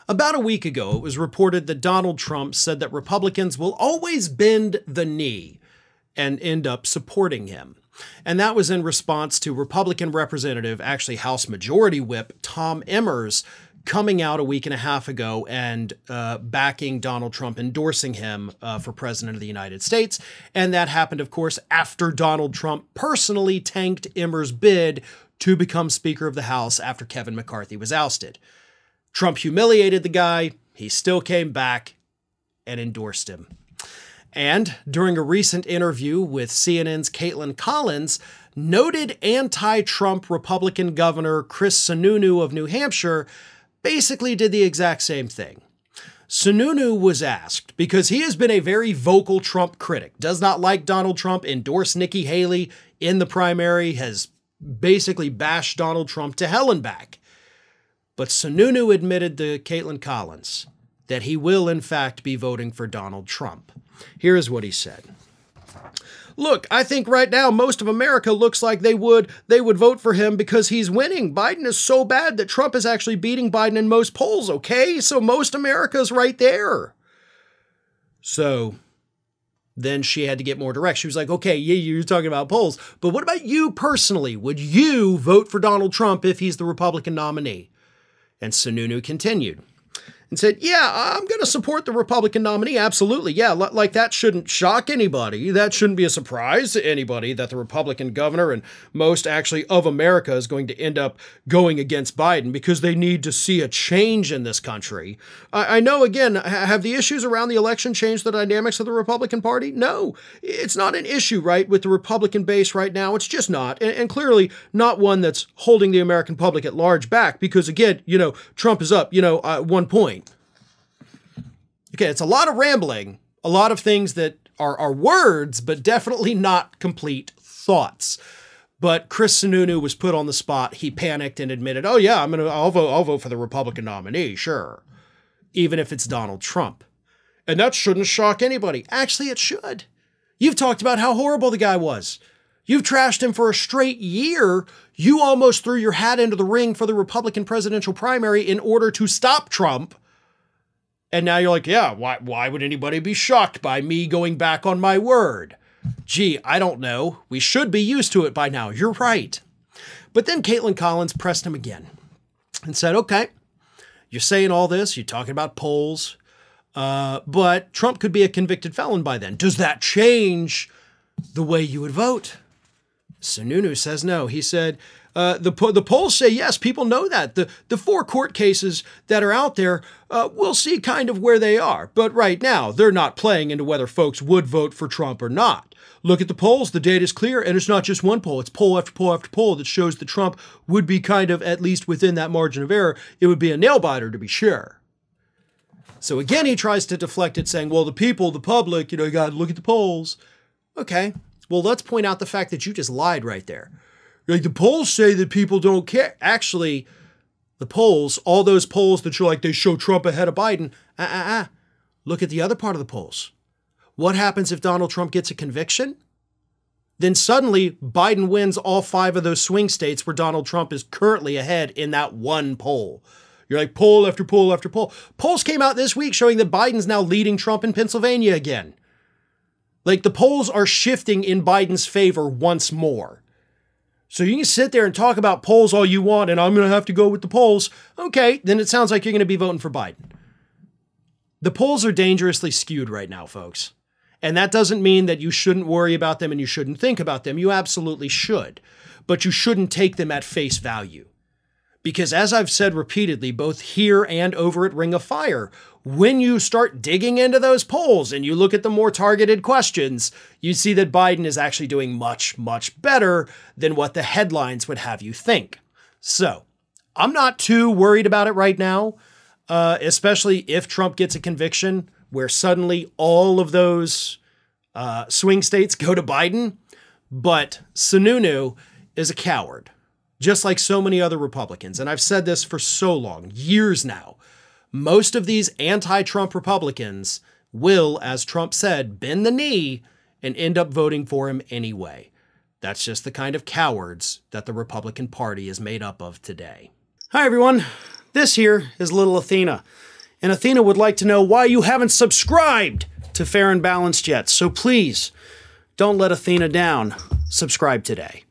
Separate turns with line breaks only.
About a week ago, it was reported that Donald Trump said that Republicans will always bend the knee and end up supporting him. And that was in response to Republican Representative, actually House Majority Whip, Tom Emmers, coming out a week and a half ago and backing Donald Trump, endorsing him for President of the United States. And that happened, of course, after Donald Trump personally tanked Emmers' bid to become Speaker of the House after Kevin McCarthy was ousted. Trump humiliated the guy. He still came back and endorsed him. And during a recent interview with CNN's Caitlin Collins, noted anti-Trump Republican Governor Chris Sununu of New Hampshire basically did the exact same thing. Sununu was asked, because he has been a very vocal Trump critic, does not like Donald Trump, endorsed Nikki Haley in the primary, has basically bashed Donald Trump to hell and back. But Sununu admitted to Caitlin Collins that he will, in fact, be voting for Donald Trump. Here is what he said. Look, I think right now most of America looks like they would vote for him because he's winning. Biden is so bad that Trump is actually beating Biden in most polls, okay? So most America's right there. So then she had to get more direct. She was like, okay, yeah, you're talking about polls, but what about you personally? Would you vote for Donald Trump if he's the Republican nominee? And Sununu continued and said, yeah, I'm going to support the Republican nominee. Absolutely. Yeah, like that shouldn't shock anybody. That shouldn't be a surprise to anybody that the Republican governor and most actually of America is going to end up going against Biden because they need to see a change in this country. I know, again, have the issues around the election changed the dynamics of the Republican Party? No, it's not an issue, right, with the Republican base right now. It's just not. And clearly not one that's holding the American public at large back because, again, Trump is up, 1 point. Okay, it's a lot of rambling, a lot of things that are words, but definitely not complete thoughts. But Chris Sununu was put on the spot. He panicked and admitted, oh yeah, I'll vote for the Republican nominee, sure. Even if it's Donald Trump. And that shouldn't shock anybody. Actually, it should. You've talked about how horrible the guy was. You've trashed him for a straight year. You almost threw your hat into the ring for the Republican presidential primary in order to stop Trump. And now you're like, yeah, why would anybody be shocked by me going back on my word? Gee, I don't know. We should be used to it by now. You're right. But then Caitlin Collins pressed him again and said, okay, you're saying all this, you're talking about polls, but Trump could be a convicted felon by then. Does that change the way you would vote? Sununu says no. He said, the polls say yes, people know that. The 4 court cases that are out there, we'll see kind of where they are. But right now, they're not playing into whether folks would vote for Trump or not. Look at the polls, the data is clear, and it's not just one poll, it's poll after poll after poll that shows that Trump would be kind of, at least within that margin of error, it would be a nail-biter to be sure. So again, he tries to deflect it saying, well, the people, the public, you gotta look at the polls. Okay, well, let's point out the fact that you just lied right there. Like, the polls say that people don't care. Actually, the polls, all those polls that you're like, they show Trump ahead of Biden. Look at the other part of the polls. What happens if Donald Trump gets a conviction? Then suddenly Biden wins all 5 of those swing states where Donald Trump is currently ahead in that one poll. You're like, poll after poll after poll. Polls came out this week showing that Biden's now leading Trump in Pennsylvania again. Like, the polls are shifting in Biden's favor once more. So you can sit there and talk about polls all you want, and I'm going to have to go with the polls. Okay, then it sounds like you're going to be voting for Biden. The polls are dangerously skewed right now, folks. And that doesn't mean that you shouldn't worry about them and you shouldn't think about them. You absolutely should. But you shouldn't take them at face value. Because as I've said repeatedly, both here and over at Ring of Fire, when you start digging into those polls and you look at the more targeted questions, you see that Biden is actually doing much, much better than what the headlines would have you think. So I'm not too worried about it right now, especially if Trump gets a conviction where suddenly all of those swing states go to Biden. But Sununu is a coward, just like so many other Republicans. And I've said this for so long, years now. Most of these anti-Trump Republicans will, as Trump said, bend the knee and end up voting for him anyway. That's just the kind of cowards that the Republican Party is made up of today. Hi, everyone. This here is little Athena. And Athena would like to know why you haven't subscribed to Fair and Balanced yet. So please, don't let Athena down. Subscribe today.